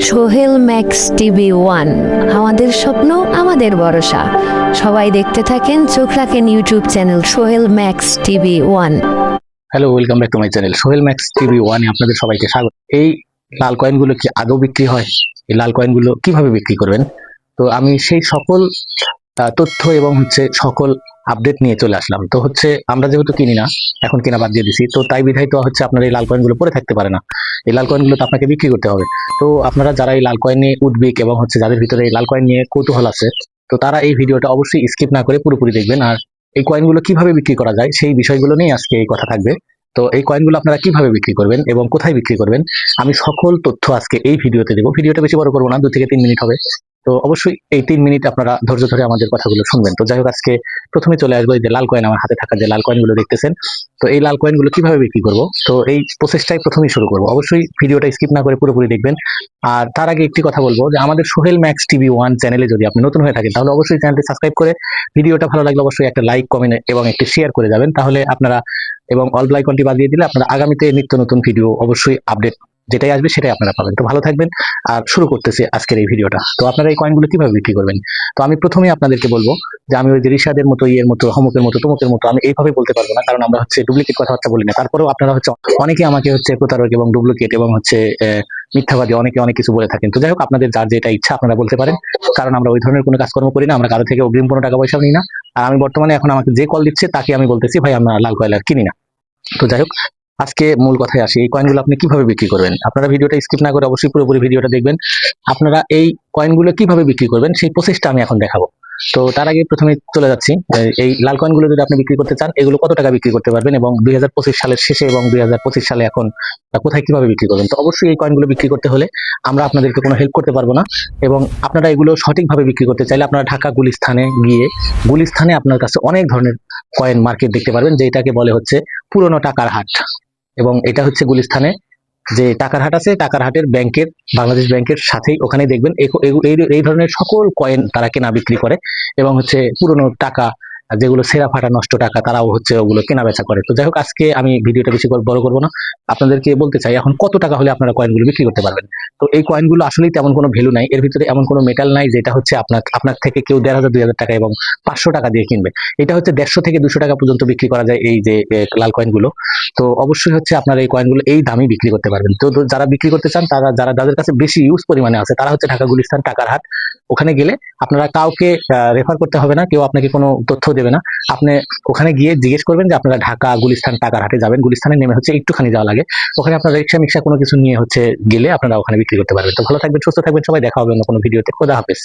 Sohel max TV one, আমাদের স্বপ্ন আমাদের ভরসা। সবাই দেখতে থাকেন, চোখ রাখেন YouTube channel Sohel max TV one. Hello, welcome back to my channel Sohel max TV ওয়ানে আপনাদের সবাইকে স্বাগত। এই লাল কয়েনগুলো কি আদৌ বিক্রি হয়? এই লাল কয়েনগুলো কিভাবে বিক্রি করবেন? তো আমি সেই সকল তথ্য এবং সকল আপডেট নিয়ে চলে আসলাম। তো আমরা যেহেতু কিনি না, এখন কেনা বাদ দিয়ে দিছি, তো তাই বিধায় তো আপনার এই লাল কয়েনগুলো পড়ে থাকতে পারে না। এই লাল কয়েনগুলো তো আপনাকে বিক্রি করতে হবে। তো আপনারা যারা এই লাল কয়েন নিয়ে উদ্বিগ এবং যাদের ভিতরে এই লাল কয়েন নিয়ে কৌতূহল আছে, তো তারা এই ভিডিওটা অবশ্যই স্কিপ না করে পুরোপুরি দেখবেন। আর এই কয়েনগুলো কিভাবে বিক্রি করা যায় সেই বিষয়গুলো নিয়ে আজকে এই কথা থাকবে। তো এই কয়েনগুলো আপনারা কিভাবে বিক্রি করবেন এবং কোথায় বিক্রি করবেন, আমি সকল তথ্য আজকে এই ভিডিওতে দেবো। ভিডিওটা বেশি বড় করবো না, 2 থেকে 3 মিনিট হবে। তো অবশ্যই এই 3 মিনিট আপনারা ধৈর্য ধরে আমাদের কথাগুলো শুনবেন। তো যাই হোক, আজকে প্রথমে চলে আসবো এই যে লাল কয়েন, আমার হাতে থাকা যে লাল কয়েনগুলো দেখতেছেন। তো এই লাল কয়েনগুলো কিভাবে বিক্রি করব, তো এই প্রসেসটাই প্রথমেই শুরু করবো। অবশ্যই ভিডিওটা স্কিপ না করে পুরোপুরি দেখবেন। আর তার আগে একটি কথা বলবো যে আমাদের সোহেল ম্যাক্স টিভি ওয়ান চ্যানেলে যদি আপনি নতুন হয়ে থাকেন, তাহলে অবশ্যই চ্যানেলটি সাবস্ক্রাইব করে ভিডিওটা ভালো লাগলে অবশ্যই একটা লাইক, কমেন্ট এবং একটি শেয়ার করে যাবেন। তাহলে আপনারা এবং অল আইকনটি বাজিয়ে দিলে আপনারা আগামীতে নিত্য নতুন ভিডিও অবশ্যই আপডেট যেটাই আসবে সেটাই আপনারা পাবেন। তো ভালো থাকবেন। আর শুরু করতেছি আজকের এই ভিডিওটা। তো আপনারা এই কয়েনগুলো কিভাবে বিক্রি করবেন, তো আমি প্রথমেই আপনাদেরকে বলবো যে আমি ওই যে রিশাদের মতো, ইয়ের মতো, হমকের মতো, তমকের মতো আমি এইভাবে বলতে পারবো না, কারণ আমরা ডুপ্লিকেট কথাবার্তা বলি না। তারপরেও আপনারা অনেকে আমাকে প্রতারক এবং ডুপ্লিকেট এবং মিথ্যাবাদী অনেকে অনেক কিছু বলে থাকেন। তো যাই হোক, আপনাদের যার যেটা ইচ্ছা আপনারা বলতে পারেন, কারণ আমরা ওই ধরনের কোনো কাজকর্ম করি না। আমরা কারো থেকে অগ্রিম কোনো টাকা পয়সা নিই না। আর আমি বর্তমানে এখন আমাকে যে কল দিচ্ছে তাকে আমি বলতেছি, ভাই আমরা লাল কয়েন আর কিনি না। তো যাই হোক, আজকে মূল কথায় আসি। এই কয়েনগুলো আপনি কিভাবে বিক্রি করবেন, আপনারা ভিডিওটা স্কিপ না করে অবশ্যই পুরোপুরি ভিডিওটা দেখবেন। আপনারা এই কয়েনগুলো কিভাবে বিক্রি করবেন সেই প্রসেসটা আমি এখন দেখাবো। তো তার আগে প্রথমে চলে যাচ্ছি, এই লাল কয়েনগুলো যদি আপনি বিক্রি করতে চান, এগুলো কত টাকা বিক্রি করতে পারবেন এবং 2025 সালের শেষে এবং 2025 সালে এখন কোথায় কিভাবে বিক্রি করবেন। তো অবশ্যই এই কয়েনগুলো বিক্রি করতে হলে আমরা আপনাদেরকে কোনো হেল্প করতে পারবো না। এবং আপনারা এগুলো সঠিকভাবে বিক্রি করতে চাইলে আপনারা ঢাকা গুলিস্তানে গিয়ে, গুলিস্তানে আপনার কাছে অনেক ধরনের কয়েন মার্কেট দেখতে পারবেন, যেটাকে বলে পুরনো টাকার হাট। এবং এটা গুলিস্তানে যে টাকার হাট আছে, টাকার হাটের ব্যাংকের, বাংলাদেশ ব্যাংকের সাথেই ওখানে দেখবেন এই ধরনের সকল কয়েন তারা কেনা বিক্রি করে। এবং পুরনো টাকা যেগুলো ছেঁড়া ফাটা নষ্ট টাকা, তারাও ওগুলো কেনা বেচা করে। তো যাই হোক, আজকে আমি ভিডিওটা বেশি বড় করবো না, আপনাদেরকে বলতে চাই এখন কত টাকা হলে আপনারা কয়েনগুলো বিক্রি করতে পারবেন। তো এই কয়েনগুলো আসলেই তেমন কোনো ভ্যালু নাই, এর ভিতরে এমন কোনো মেটাল নাই যেটা আপনার থেকে কেউ 1,500 2,000 টাকা এবং 500 টাকা দিয়ে কিনবে। এটা 150 থেকে 200 টাকা পর্যন্ত বিক্রি করা যায় এই যে লাল কয়েনগুলো। তো অবশ্যই আপনারা এই কয়েনগুলো এই দামই বিক্রি করতে পারবেন। তো যারা বিক্রি করতে চান, যাদের কাছে বেশি ইউজ পরিমাণে আছে, তারা ঢাকা গুলিস্তান টাকার হাট। ওখানে গেলে আপনারা কাউকে রেফার করতে হবে না, কেউ আপনাকে কোনো তথ্য দেবে না। আপনি ওখানে গিয়ে জিজ্ঞেস করবেন যে আপনারা ঢাকা গুলিস্তান টাকার হাটে যাবেন। গুলিস্তানে নেমে একটুখানি যাওয়া লাগে, ওখানে আপনারা রিক্সা কোনো কিছু নিয়ে গেলে আপনারা ওখানে বিক্রি করতে পারবেন। তো ভালো থাকবেন, সুস্থ থাকবেন সবাই, দেখা হবে অন্য কোনো ভিডিওতে। খোদা হাফেজ।